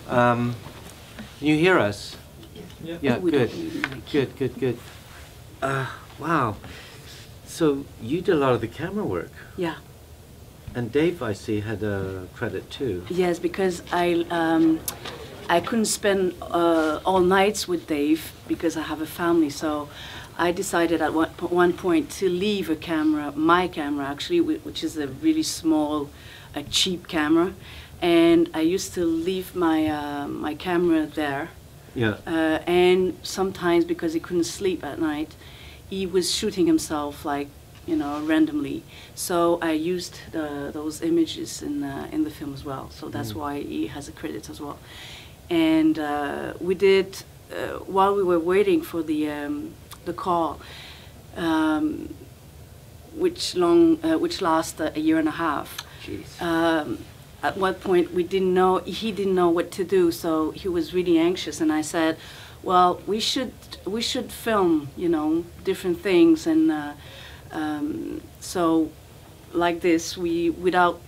Can you hear us? Yeah. Yeah, good. Good. Wow. So you did a lot of the camera work. Yeah. And Dave, I see, had a credit too. Yes, because I couldn't spend all nights with Dave because I have a family. So I decided at one point to leave a camera, my camera actually, which is a really small, cheap camera, and I used to leave my my camera there. Yeah. And sometimes because he couldn't sleep at night, he was shooting himself like, you know, randomly. So I used those images in the film as well. So that's why he has a credit as well. And we did while we were waiting for the call, which lasted a year and a half. Jeez. At one point he didn't know what to do, so he was really anxious, and I said, well, we should film, you know, different things, and so like this, we without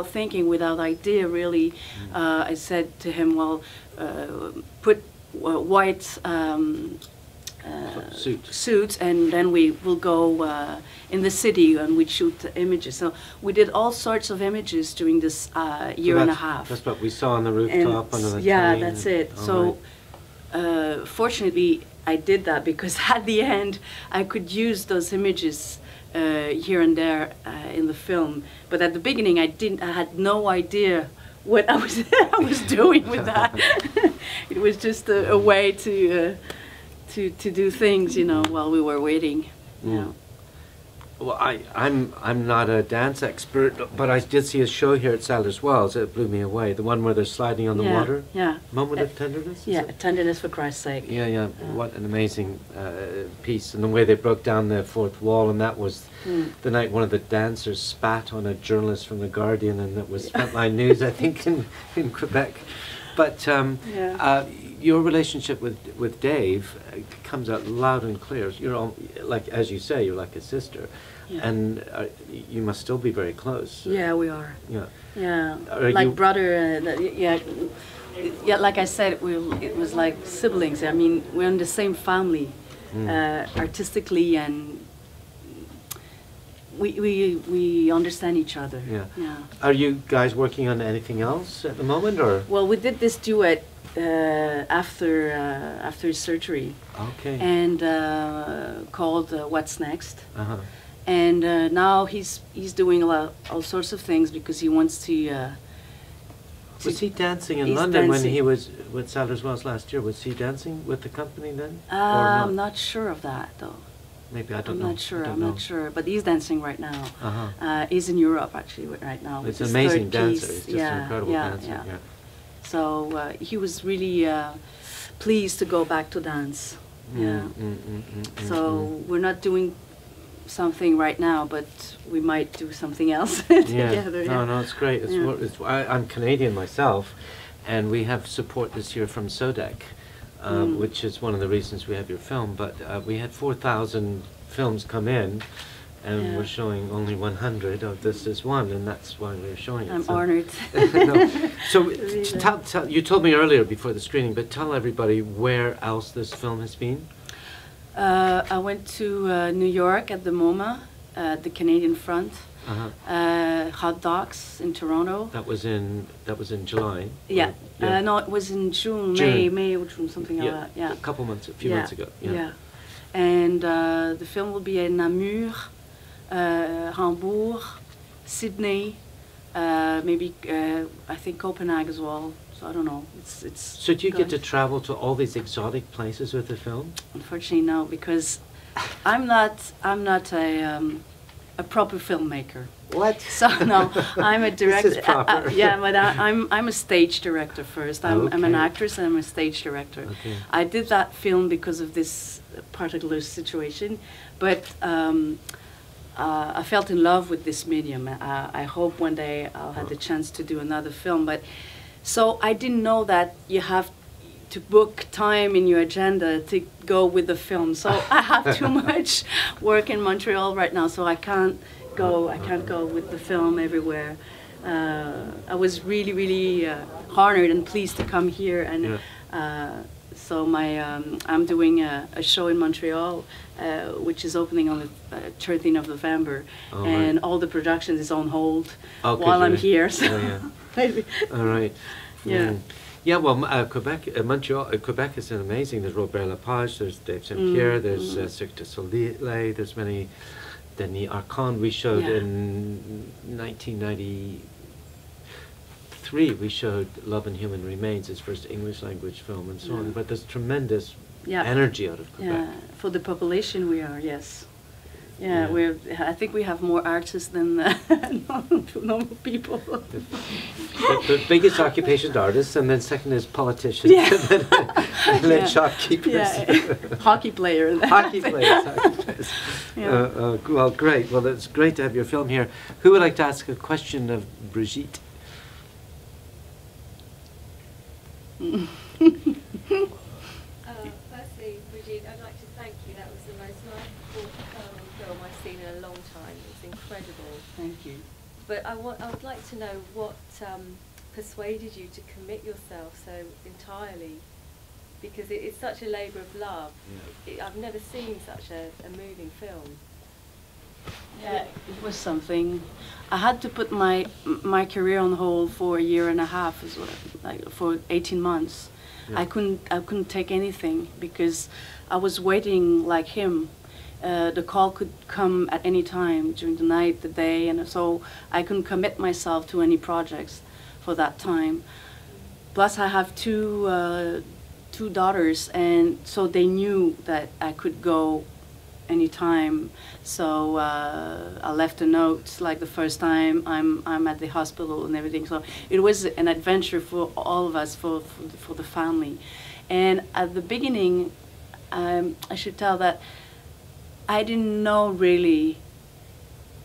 thinking, without idea really, I said to him, well, put white suits, and then we will go in the city and we shoot the images. So we did all sorts of images during this year and a half. That's what we saw on the rooftop, and on the yeah, train. that's it. So fortunately, I did that because at the end I could use those images here and there in the film. But at the beginning, I had no idea what I was doing with that. It was just a way to do things, you know, while we were waiting. You know. Well, I'm not a dance expert, but I did see a show here at Sadler's Wells. It blew me away. The one where they're sliding on the water. Yeah. Moment of Tenderness. Yeah, Tenderness for Christ's sake. Yeah. What an amazing piece, and the way they broke down the fourth wall. And that was the night one of the dancers spat on a journalist from the Guardian, and it was Frontline News, I think, in Quebec. But your relationship with Dave comes out loud and clear. You're all, like, as you say, you're like a sister, and you must still be very close. Yeah, we are. Yeah. Yeah, Are like you brother. Yeah. Like I said, it was like siblings. I mean, we're in the same family, artistically, and we understand each other. Yeah. Yeah. Are you guys working on anything else at the moment, or? Well, we did this duet after his surgery. Okay. And called What's Next. Uh-huh. And now he's doing all sorts of things because he wants to. Was he dancing in he's London when dancing. he was with Sadler's Wells last year? Was he dancing with the company then? I'm not sure of that though. Maybe I don't know. I'm not sure. But he's dancing right now. Uh-huh. He's in Europe actually right now. It's with an his amazing third dancer. piece. He's just an incredible dancer. Yeah. So he was really pleased to go back to dance. So we're not doing something right now, but we might do something else together. No, it's great. I'm Canadian myself, and we have support this year from SODEC, which is one of the reasons we have your film. But we had 4,000 films come in, and we're showing only 100 of this is one, and that's why we're showing it. I'm honored. So tell, you told me earlier before the screening, but tell everybody where else this film has been. I went to New York at the MoMA, the Canadian Front. Hot Dogs in Toronto. That was in July. Yeah. No, it was in June. May or June, something like that. Yeah. A few months ago. Yeah. And the film will be in Namur, Hamburg, Sydney, maybe I think Copenhagen as well. So I don't know. It's. So do you get to travel to all these exotic places with the film? Unfortunately, no, because I'm not a proper filmmaker. What? So no, I'm a director. This is proper. Yeah, but I'm a stage director first. I'm an actress and I'm a stage director. Okay. I did that film because of this particular situation, but I felt in love with this medium. I hope one day I'll have the chance to do another film. But so I didn't know that you have to book time in your agenda to go with the film. So I have too much work in Montreal right now, so I can't go. I can't go with the film everywhere. I was really honored and pleased to come here. And so I'm doing a show in Montreal, which is opening on the 13th of November, and all the production is on hold while I'm here. So maybe. All right. Yeah. Yeah, well, Quebec, Montreal, Quebec is amazing. There's Robert Lepage, there's Dave St-Pierre, there's Cirque du Soleil, there's many. Denis Arcand, we showed in 1993, we showed Love and Human Remains, his first English language film and so on. But there's tremendous energy out of Quebec. Yeah, for the population we are, yes. Yeah, I think we have more artists than normal people. The biggest occupation is artists, and then second is politicians, and then shopkeepers. Hockey players. Hockey players. Well, great. Well, it's great to have your film here. Who would like to ask a question of Brigitte? Firstly, Brigitte, I'd like to thank you. That was the most life-thought film I've seen in a long time. It's incredible. Thank you. But I would like to know what persuaded you to commit yourself so entirely, because it's such a labour of love. I've never seen such a moving film. Yeah, it was something. I had to put my career on hold for a year and a half, as well, like for 18 months. I couldn't take anything because I was waiting like him. The call could come at any time during the night, the day, and so I couldn't commit myself to any projects for that time. Plus, I have two daughters, and so they knew that I could go anytime. So I left a note like the first time I'm at the hospital and everything. So it was an adventure for all of us, for the family. And at the beginning, I should tell that I didn't know really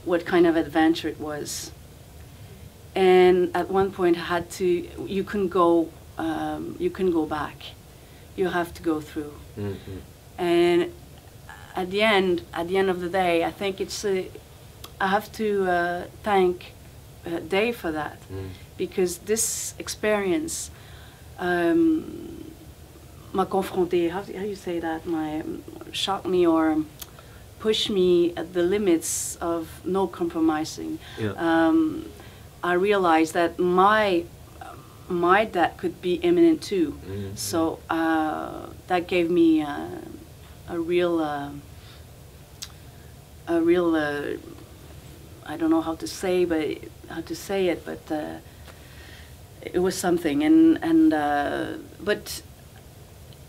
what kind of adventure it was. And at one point I had to, you couldn't go back. You have to go through. And at the end of the day, I think it's I have to thank Dave for that, because this experience m'a confronté. How you say that? Shocked me or pushed me at the limits of no compromising. I realized that my death could be imminent too. So that gave me a real I don't know how to say it, but it was something. But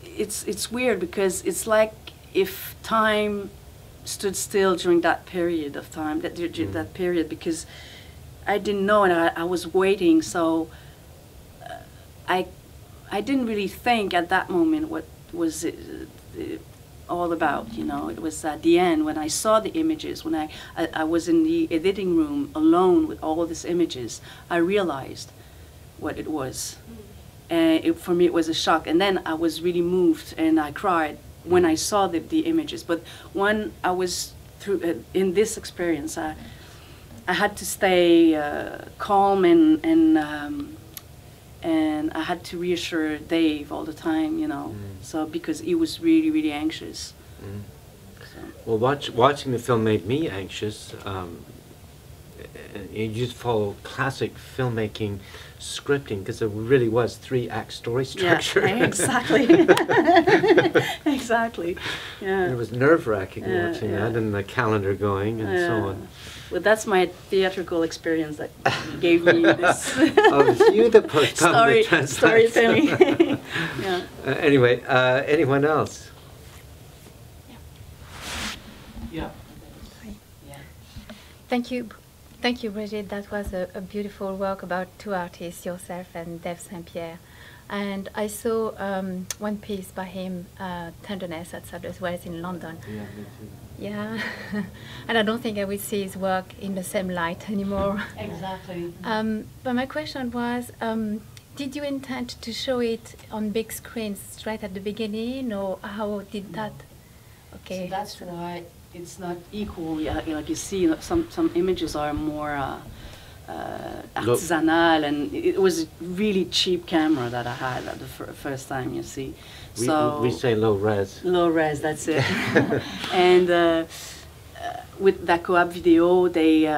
it's weird because it's like if time stood still during that period of time, that period, because I didn't know, and I was waiting. So I didn't really think at that moment what was it all about, you know. It was at the end when I saw the images, when I was in the editing room alone with all these images, I realized what it was. And for me it was a shock, and then I was really moved and I cried when I saw the images. But when I was through in this experience, I had to stay calm and I had to reassure Dave all the time, you know. So because he was really, really anxious. So. Well, watching the film made me anxious. You just follow classic filmmaking scripting, because it really was 3-act story structure. Yeah, exactly. Exactly. Yeah. And it was nerve-wracking watching that, and the calendar going and so on. Well, that's my theatrical experience that gave me this. Oh, it's you that postponed the transplant. Storytelling. Yeah. Anyway, anyone else? Yeah. Yeah. Thank you, Brigitte. That was a beautiful work about two artists, yourself and Dave St-Pierre. And I saw one piece by him, Tenderness, at Sadler's Wells in London. Yeah, me too. Yeah, and I don't think I will see his work in the same light anymore. Exactly. But my question was, did you intend to show it on big screens straight at the beginning, or how did that? Okay. So that's why it's not equal. Yeah, like you see, some images are more artisanal, and it was a really cheap camera that I had at the first time, you see. We say low res. Low res, that's it. And with that co-op video, they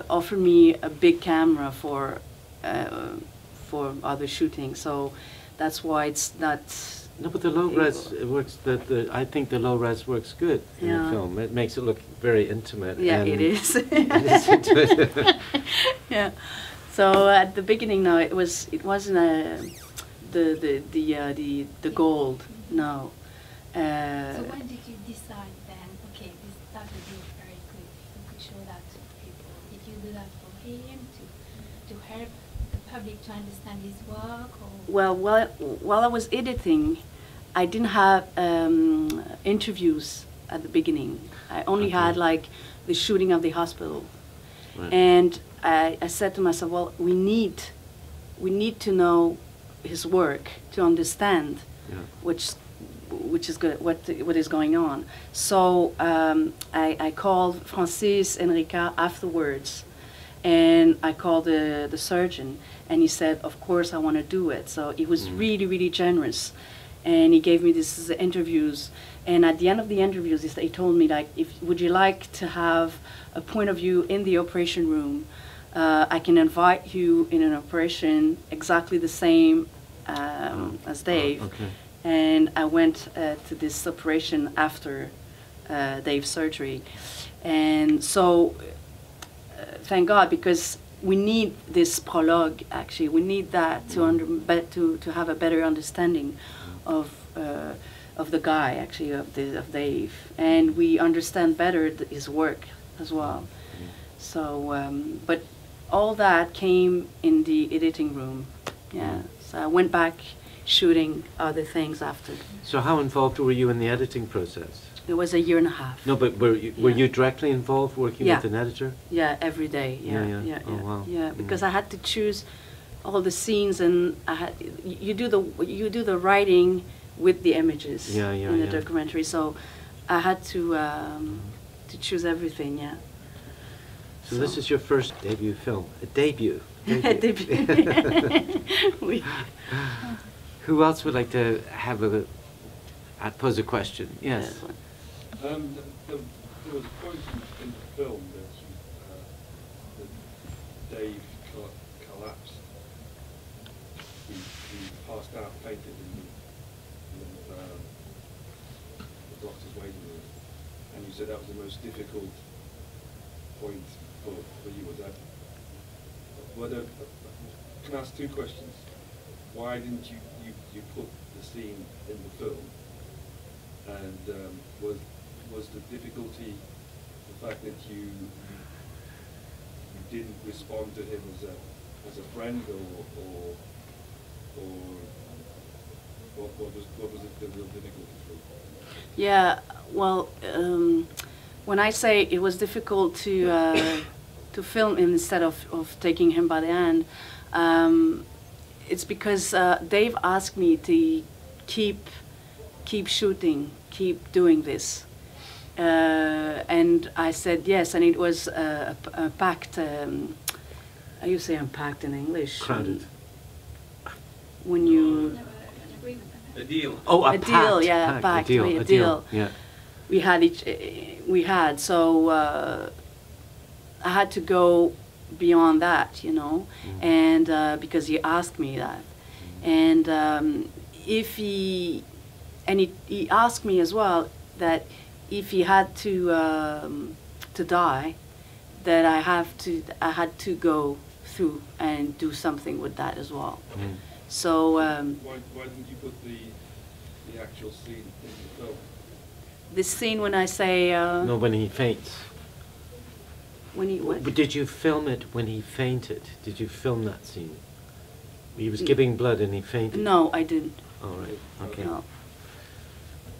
offered me a big camera for other shooting. So that's why it's not. No, but the low res it works. I think the low res works good in the film. It makes it look very intimate. Yeah, it is. It is intimate. Yeah. So at the beginning, no, it wasn't the gold. No. So when did you decide then? Okay, that would be very good. You could show that to people. Did you do that for him to help the public to understand his work? Or? Well, while I was editing, I didn't have interviews at the beginning. I only had like the shooting of the hospital, and I said to myself, well, we need to know his work to understand which is good, what is going on. So I called Francis and Ricard afterwards, and I called the surgeon, and he said, of course I want to do it. So he was really, really generous, and he gave me these interviews. And at the end of the interviews, he told me, like, would you like to have a point of view in the operation room? I can invite you in an operation exactly the same as Dave. Okay. And I went to this operation after Dave's surgery. And so, thank God, because we need this prologue, actually. We need that to have a better understanding of the guy, actually, of Dave. And we understand better his work as well. So, but all that came in the editing room. Yeah. So I went back shooting other things after. So how involved were you in the editing process? It was a year and a half. No, but were you directly involved working with an editor? Yeah, every day. Yeah. Oh, wow. Yeah, because I had to choose all the scenes, and you do the writing with the images in the documentary. So I had to choose everything. Yeah. So this is your first debut film, a debut. Oui. Who else would like to have pose a question? Yes. There was a point in the film that Dave collapsed. He passed out, fainted in the doctor's waiting room, and you said that was the most difficult point for you. Was that? Can I ask two questions? Why didn't you put the scene in the film? And was the difficulty the fact that you didn't respond to him as a friend, or what was the real difficulty for you? Yeah, well, when I say it was difficult to film him instead of taking him by the hand, it's because Dave asked me to keep shooting, keep doing this. And I said yes, and it was a pact. How you say pact in English? Crowded. When you... A deal. Oh, a deal, yeah, a pact, a deal. Yeah. We had, so I had to go beyond that, you know, and because he asked me that, and he asked me as well that if he had to die, that I had to go through and do something with that as well. So why didn't you put the actual scene in the film? This scene when I say no, when he faints. When he what? But did you film it when he fainted? Did you film that scene? He was giving blood and he fainted. No, I didn't. All right. Okay.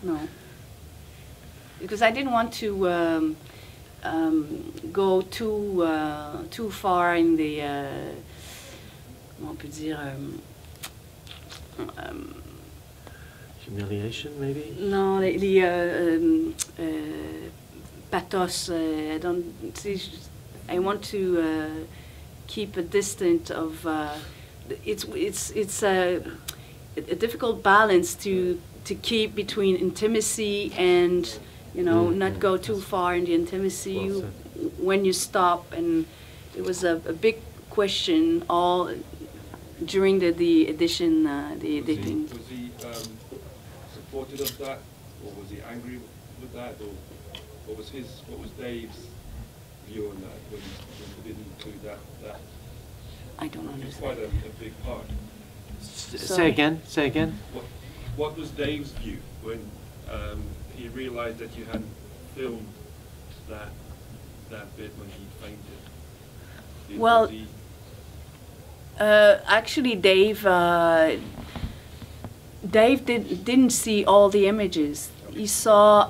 No. Because I didn't want to go too far in the on peut dire humiliation, maybe? No, the pathos. I don't see. I want to keep a distance of. It's a difficult balance to keep between intimacy and, you know, not go too far in the intimacy when you stop. And it was a big question all during the edition, the editing. Was he supportive of that, or was he angry with that, or what was Dave's view on that when he didn't include that? I don't It's understand. quite a big part. Say again. Say again. What was Dave's view when he realised that you hadn't filmed that bit when he fainted? Well, actually, Dave didn't see all the images. He saw.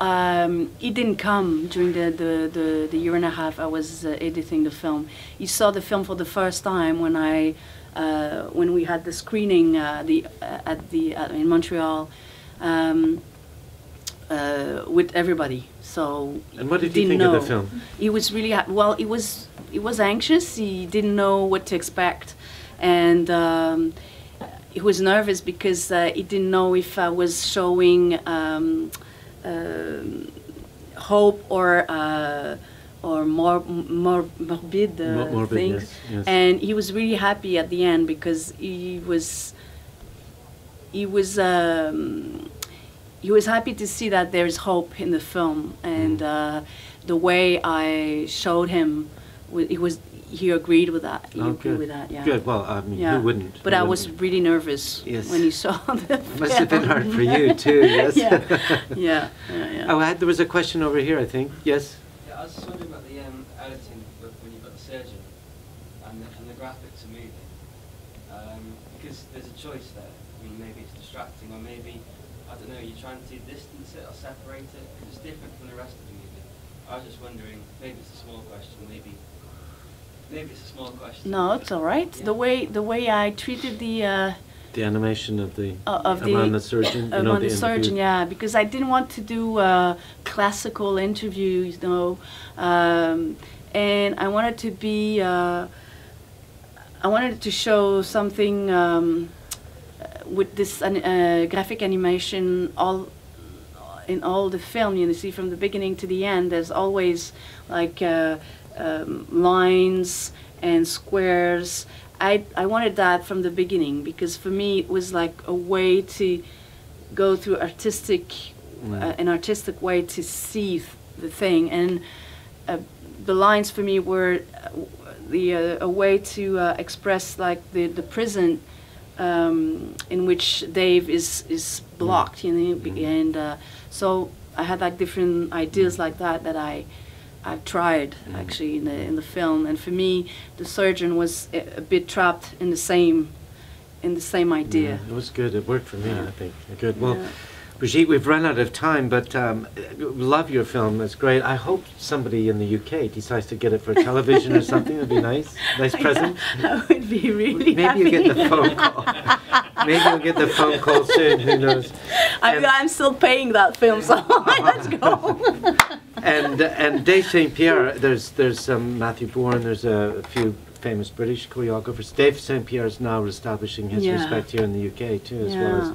He didn't come during the year and a half I was editing the film. He saw the film for the first time when we had the screening in Montreal with everybody. So and what did he think of the film? He was really well. He was anxious. He didn't know what to expect, and he was nervous because he didn't know if I was showing hope or more morbid things. Yes. And he was really happy at the end because he was happy to see that there's hope in the film, and the way I showed him, he agreed with that. He agreed with that. Yeah. Good. Well, I mean, who wouldn't? But I was really nervous when he saw the film. Must have been hard for you too. Yes. Yeah. Oh, there was a question over here, I think. Yes. Yeah, I was just wondering about the editing when you've got the surgeon and the graphics are moving, because there's a choice there. I mean, maybe it's distracting, or maybe, I don't know, you're trying to distance it or separate it, because it's different from the rest of the movie. I was just wondering, maybe it's a small question, maybe it's a small question. No, it's all right. Yeah. The way I treated the animation of the around the surgeon, around the surgeon, yeah, because I didn't want to do classical interviews, and I wanted to be. I wanted to show something with this graphic animation in all the film. You see, from the beginning to the end, there's always like lines and squares. I wanted that from the beginning because for me it was like a way to go through an artistic way to see the thing, and the lines for me were a way to express like the prison in which Dave is blocked, you know, and so I had like different ideas like that I tried actually in the film, and for me the surgeon was a bit trapped in the same idea. Yeah, it was good. It worked for me, I think. Good. Well, Brigitte, we've run out of time, but love your film. It's great. I hope somebody in the UK decides to get it for television or something. It'd be nice. Nice present. I would be really happy. Maybe you'll get the phone call. Maybe you'll get the phone call soon. Who knows? I'm still paying that film, so let's go. And Dave St-Pierre, there's Matthew Bourne, there's a few famous British choreographers. Dave St-Pierre is now establishing his respect here in the UK too, as well as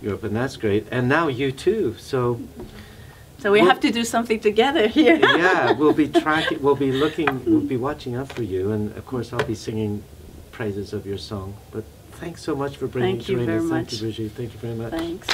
Europe, and that's great. And now you too. So we have to do something together here. Yeah, we'll be watching out for you, and of course I'll be singing praises of your song. But thanks so much for bringing it to Raindance. Thank you, Brigitte. Thank you very much. Thanks.